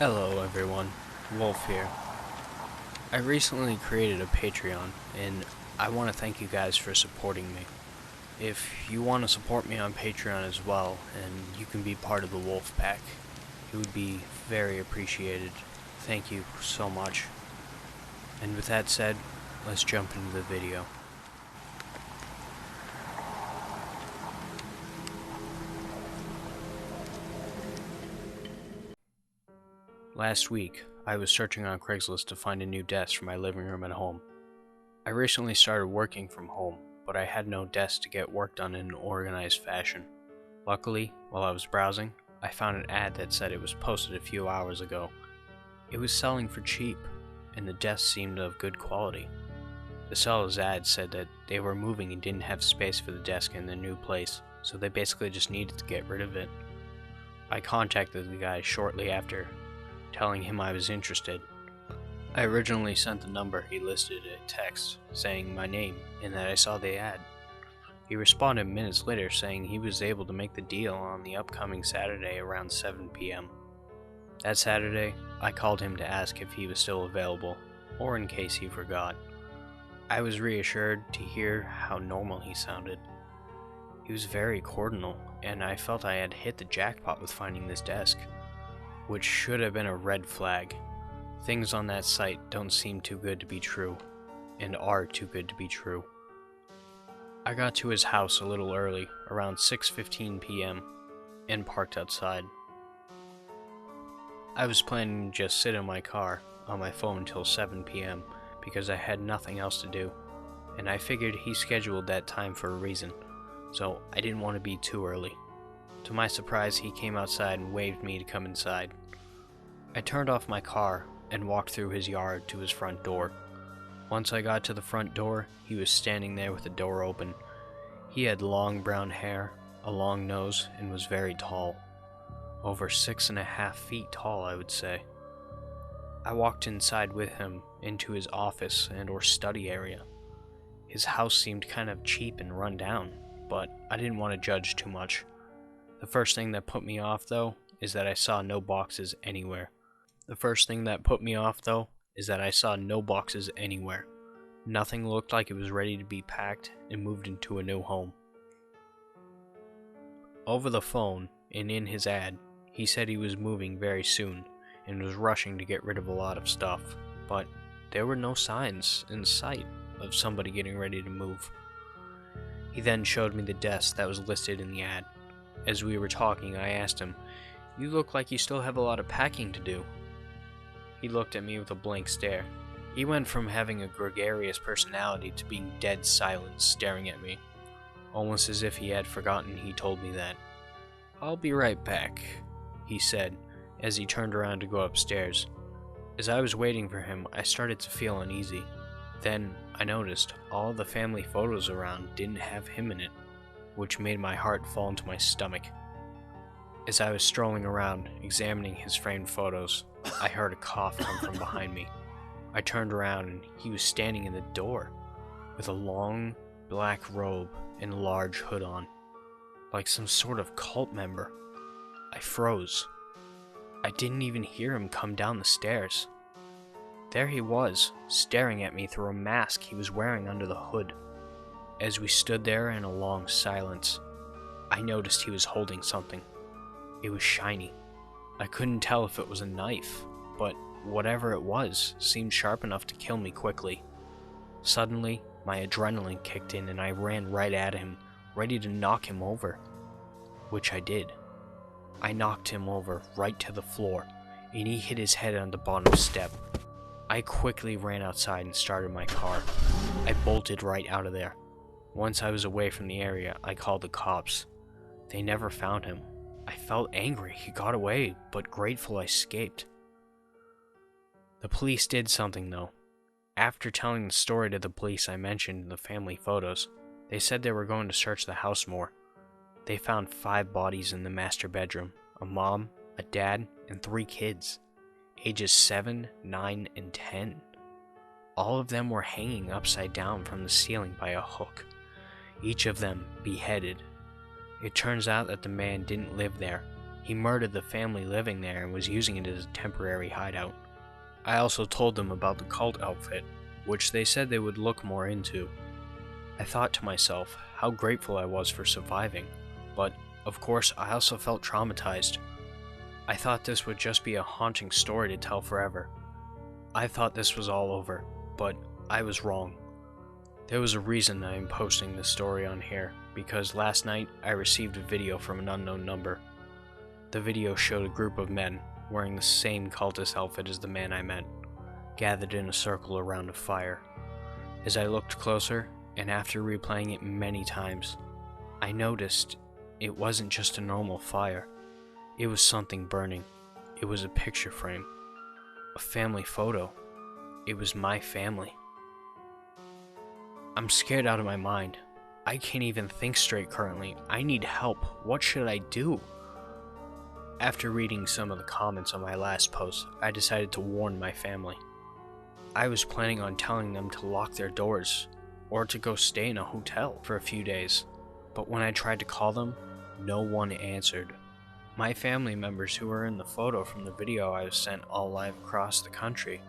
Hello everyone, Wolf here. I recently created a Patreon and I want to thank you guys for supporting me. If you want to support me on Patreon as well and you can be part of the Wolf Pack, it would be very appreciated. Thank you so much. And with that said, let's jump into the video. Last week, I was searching on Craigslist to find a new desk for my living room at home. I recently started working from home, but I had no desk to get work done in an organized fashion. Luckily, while I was browsing, I found an ad that said it was posted a few hours ago. It was selling for cheap, and the desk seemed of good quality. The seller's ad said that they were moving and didn't have space for the desk in their new place, so they basically just needed to get rid of it. I contacted the guy shortly after, telling him I was interested. I originally sent the number he listed a text saying my name and that I saw the ad. He responded minutes later saying he was able to make the deal on the upcoming Saturday around 7 p.m. That Saturday, I called him to ask if he was still available, or in case he forgot. I was reassured to hear how normal he sounded. He was very cordial, and I felt I had hit the jackpot with finding this desk, which should have been a red flag. Things on that site don't seem too good to be true, and are too good to be true. I got to his house a little early, around 6:15 p.m., and parked outside. I was planning to just sit in my car on my phone until 7 p.m. because I had nothing else to do, and I figured he scheduled that time for a reason, so I didn't want to be too early. To my surprise, he came outside and waved me to come inside. I turned off my car and walked through his yard to his front door. Once I got to the front door, he was standing there with the door open. He had long brown hair, a long nose, and was very tall. Over 6.5 feet tall, I would say. I walked inside with him into his office and/or study area. His house seemed kind of cheap and run down, but I didn't want to judge too much. The first thing that put me off, though, is that I saw no boxes anywhere. Nothing looked like it was ready to be packed and moved into a new home. Over the phone, and in his ad, he said he was moving very soon and was rushing to get rid of a lot of stuff, but there were no signs in sight of somebody getting ready to move. He then showed me the desk that was listed in the ad. As we were talking, I asked him, "You look like you still have a lot of packing to do." He looked at me with a blank stare. He went from having a gregarious personality to being dead silent, staring at me, almost as if he had forgotten he told me that. "I'll be right back," he said, as he turned around to go upstairs. As I was waiting for him, I started to feel uneasy. Then I noticed all the family photos around didn't have him in it, which made my heart fall into my stomach. As I was strolling around, examining his framed photos, I heard a cough come from behind me. I turned around and he was standing in the door, with a long black robe and a large hood on, like some sort of cult member. I froze. I didn't even hear him come down the stairs. There he was, staring at me through a mask he was wearing under the hood. As we stood there in a long silence, I noticed he was holding something. It was shiny. I couldn't tell if it was a knife, but whatever it was seemed sharp enough to kill me quickly. Suddenly, my adrenaline kicked in and I ran right at him, ready to knock him over. Which I did. I knocked him over right to the floor, and he hit his head on the bottom step. I quickly ran outside and started my car. I bolted right out of there. Once I was away from the area, I called the cops. They never found him. I felt angry he got away, but grateful I escaped. The police did something, though. After telling the story to the police I mentioned in the family photos, they said they were going to search the house more. They found 5 bodies in the master bedroom, a mom, a dad, and 3 kids, ages 7, 9, and 10. All of them were hanging upside down from the ceiling by a hook, each of them beheaded. It turns out that the man didn't live there. He murdered the family living there and was using it as a temporary hideout. I also told them about the cult outfit, which they said they would look more into. I thought to myself how grateful I was for surviving, but of course I also felt traumatized. I thought this would just be a haunting story to tell forever. I thought this was all over, but I was wrong. There was a reason I am posting this story on here, because last night I received a video from an unknown number. The video showed a group of men, wearing the same cultist outfit as the man I met, gathered in a circle around a fire. As I looked closer, and after replaying it many times, I noticed it wasn't just a normal fire. It was something burning. It was a picture frame. A family photo. It was my family. I'm scared out of my mind. I can't even think straight currently. I need help. What should I do? After reading some of the comments on my last post, I decided to warn my family. I was planning on telling them to lock their doors, or to go stay in a hotel for a few days, but when I tried to call them, no one answered. My family members who were in the photo from the video I was sent all live across the country,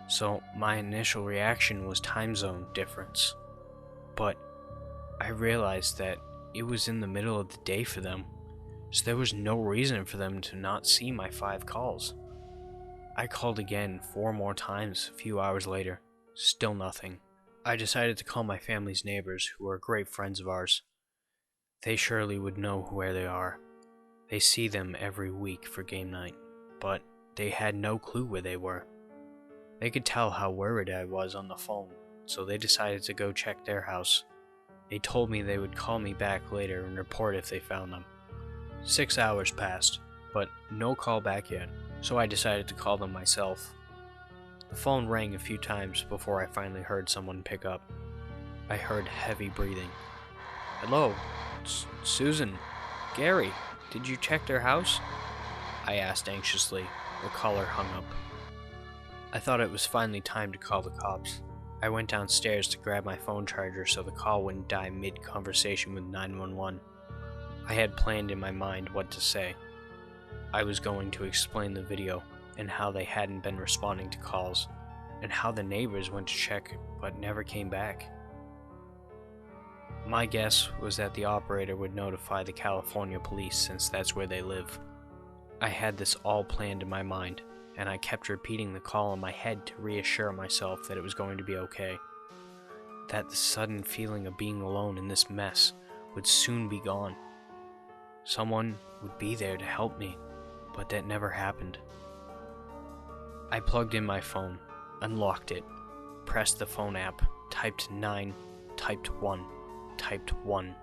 so my initial reaction was time zone difference, but I realized that it was in the middle of the day for them, so there was no reason for them to not see my 5 calls. I called again 4 more times a few hours later, still nothing. I decided to call my family's neighbors, who are great friends of ours. They surely would know where they are. They see them every week for game night, but they had no clue where they were. They could tell how worried I was on the phone, so they decided to go check their house. They told me they would call me back later and report if they found them. 6 hours passed, but no call back yet, so I decided to call them myself. The phone rang a few times before I finally heard someone pick up. I heard heavy breathing. "Hello, Susan, Gary, did you check their house?" I asked anxiously. The caller hung up. I thought it was finally time to call the cops. I went downstairs to grab my phone charger so the call wouldn't die mid-conversation with 911. I had planned in my mind what to say. I was going to explain the video, and how they hadn't been responding to calls, and how the neighbors went to check but never came back. My guess was that the operator would notify the California police since that's where they live. I had this all planned in my mind, and I kept repeating the call in my head to reassure myself that it was going to be okay. That the sudden feeling of being alone in this mess would soon be gone. Someone would be there to help me, but that never happened. I plugged in my phone, unlocked it, pressed the phone app, typed 9, typed 1, typed 1.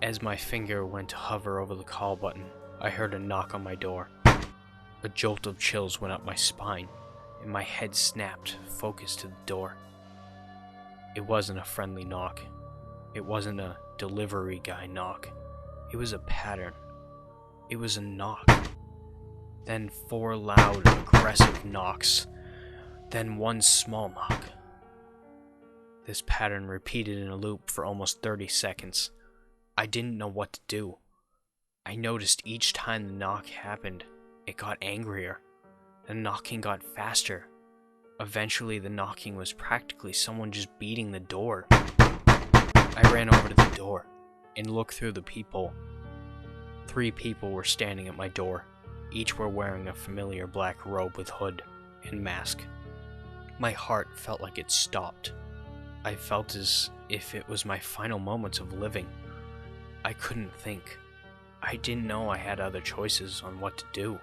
As my finger went to hover over the call button, I heard a knock on my door. A jolt of chills went up my spine, and my head snapped, focused to the door. It wasn't a friendly knock. It wasn't a delivery guy knock. It was a pattern. It was a knock. Then 4 loud, aggressive knocks. Then 1 small knock. This pattern repeated in a loop for almost 30 seconds. I didn't know what to do. I noticed each time the knock happened, it got angrier. The knocking got faster. Eventually, the knocking was practically someone just beating the door. I ran over to the door and looked through the peephole. 3 people were standing at my door. Each were wearing a familiar black robe with hood and mask. My heart felt like it stopped. I felt as if it was my final moments of living. I couldn't think. I didn't know I had other choices on what to do.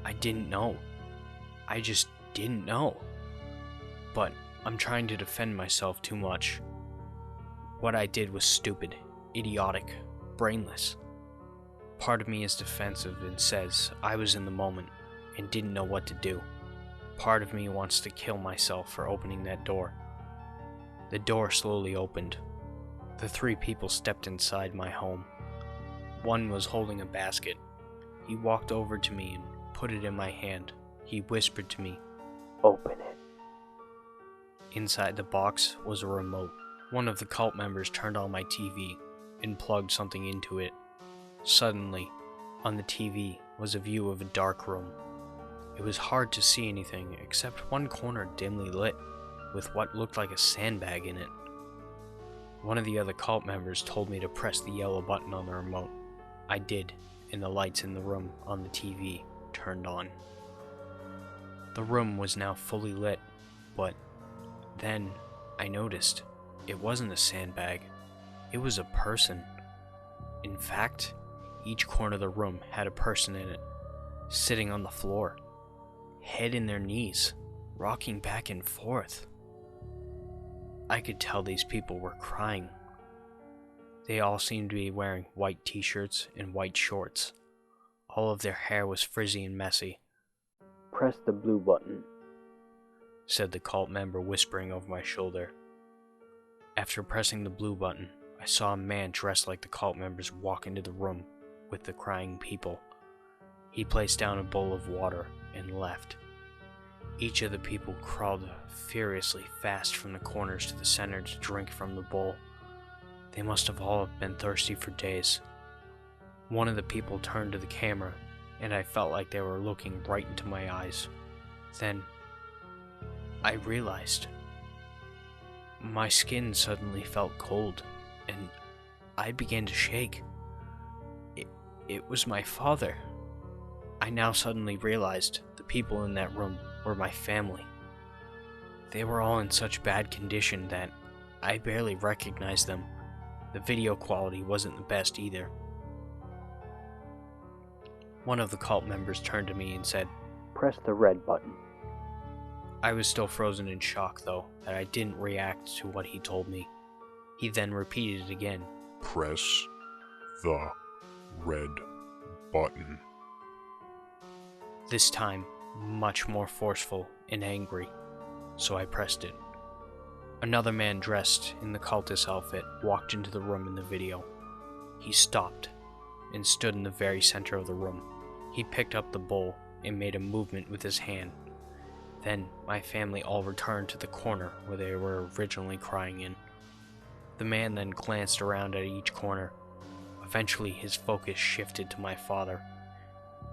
I didn't know. I just didn't know. But I'm trying to defend myself too much. What I did was stupid, idiotic, brainless. Part of me is defensive and says I was in the moment and didn't know what to do. Part of me wants to kill myself for opening that door. The door slowly opened. The 3 people stepped inside my home. One was holding a basket. He walked over to me and put it in my hand. He whispered to me, "Open it." Inside the box was a remote. One of the cult members turned on my TV and plugged something into it. Suddenly, on the TV was a view of a dark room. It was hard to see anything except one corner dimly lit with what looked like a sandbag in it. One of the other cult members told me to press the yellow button on the remote. I did, and the lights in the room on the TV turned on. The room was now fully lit, but then I noticed it wasn't a sandbag. It was a person. In fact, each corner of the room had a person in it, sitting on the floor, head in their knees, rocking back and forth. I could tell these people were crying. They all seemed to be wearing white t-shirts and white shorts. All of their hair was frizzy and messy. "Press the blue button," said the cult member, whispering over my shoulder. After pressing the blue button, I saw a man dressed like the cult members walk into the room with the crying people. He placed down a bowl of water and left. Each of the people crawled furiously fast from the corners to the center to drink from the bowl. They must have all been thirsty for days. One of the people turned to the camera, and I felt like they were looking right into my eyes. Then, I realized. My skin suddenly felt cold, and I began to shake. It was my father. I now suddenly realized the people in that room were my family. They were all in such bad condition that I barely recognized them. The video quality wasn't the best either. One of the cult members turned to me and said, "Press the red button." I was still frozen in shock, though, that I didn't react to what he told me. He then repeated it again. "Press the red button." This time, much more forceful and angry, so I pressed it. Another man dressed in the cultist outfit walked into the room in the video. He stopped and stood in the very center of the room. He picked up the bowl and made a movement with his hand. Then my family all returned to the corner where they were originally crying in. The man then glanced around at each corner. Eventually his focus shifted to my father.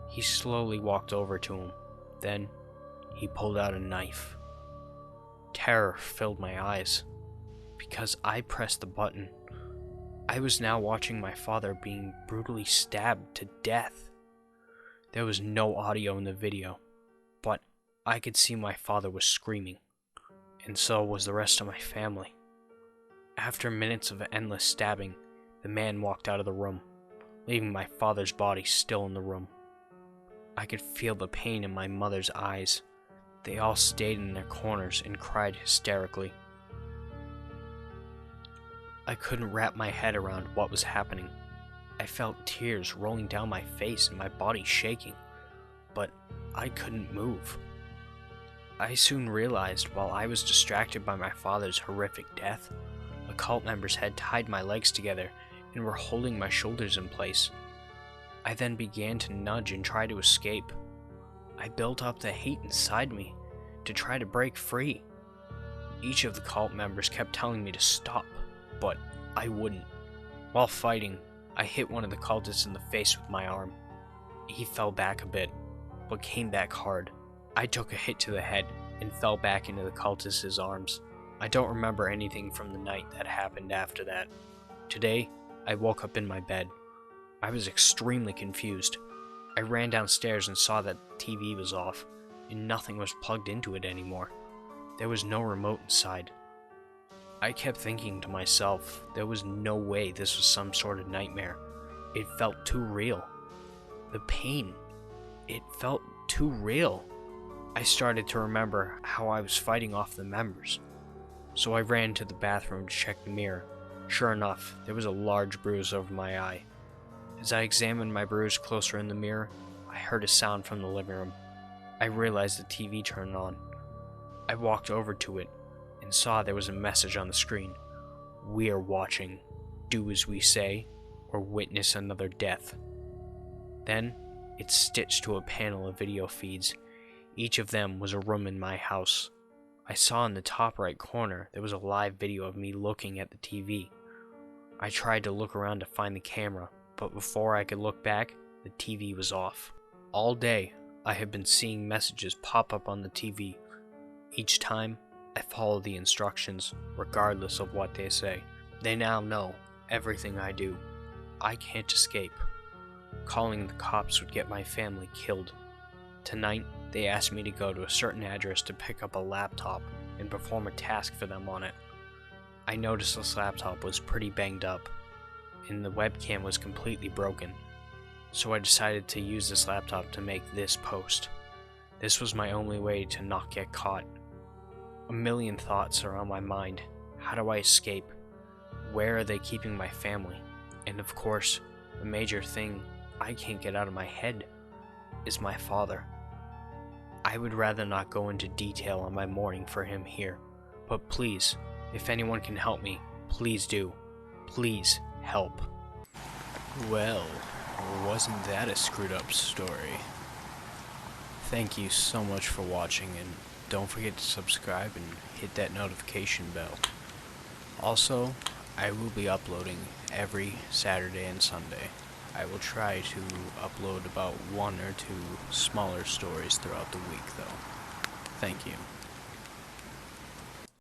He slowly walked over to him. Then he pulled out a knife. Terror filled my eyes. Because I pressed the button, I was now watching my father being brutally stabbed to death. There was no audio in the video, but I could see my father was screaming, and so was the rest of my family. After minutes of endless stabbing, the man walked out of the room, leaving my father's body still in the room. I could feel the pain in my mother's eyes. They all stayed in their corners and cried hysterically. I couldn't wrap my head around what was happening. I felt tears rolling down my face and my body shaking, but I couldn't move. I soon realized while I was distracted by my father's horrific death, the cult members had tied my legs together and were holding my shoulders in place. I then began to nudge and try to escape. I built up the hate inside me to try to break free. Each of the cult members kept telling me to stop, but I wouldn't. While fighting, I hit one of the cultists in the face with my arm. He fell back a bit, but came back hard. I took a hit to the head and fell back into the cultist's arms. I don't remember anything from the night that happened after that. Today, I woke up in my bed. I was extremely confused. I ran downstairs and saw that the TV was off, and nothing was plugged into it anymore. There was no remote inside. I kept thinking to myself, there was no way this was some sort of nightmare. It felt too real. The pain, it felt too real. I started to remember how I was fighting off the members. So I ran to the bathroom to check the mirror. Sure enough, there was a large bruise over my eye. As I examined my bruise closer in the mirror, I heard a sound from the living room. I realized the TV turned on. I walked over to it and saw there was a message on the screen. "We are watching. Do as we say, or witness another death." Then, it stitched to a panel of video feeds. Each of them was a room in my house. I saw in the top right corner there was a live video of me looking at the TV. I tried to look around to find the camera, but before I could look back, the TV was off. All day, I have been seeing messages pop up on the TV. Each time, I follow the instructions, regardless of what they say. They now know everything I do. I can't escape. Calling the cops would get my family killed. Tonight, they asked me to go to a certain address to pick up a laptop and perform a task for them on it. I noticed this laptop was pretty banged up, and the webcam was completely broken. So I decided to use this laptop to make this post. This was my only way to not get caught. A million thoughts are on my mind. How do I escape? Where are they keeping my family? And of course, the major thing I can't get out of my head is my father. I would rather not go into detail on my mourning for him here, but please, if anyone can help me, please do. Please help. Well, wasn't that a screwed up story? Thank you so much for watching, and don't forget to subscribe and hit that notification bell. Also, I will be uploading every Saturday and Sunday. I will try to upload about 1 or 2 smaller stories throughout the week though. Thank you.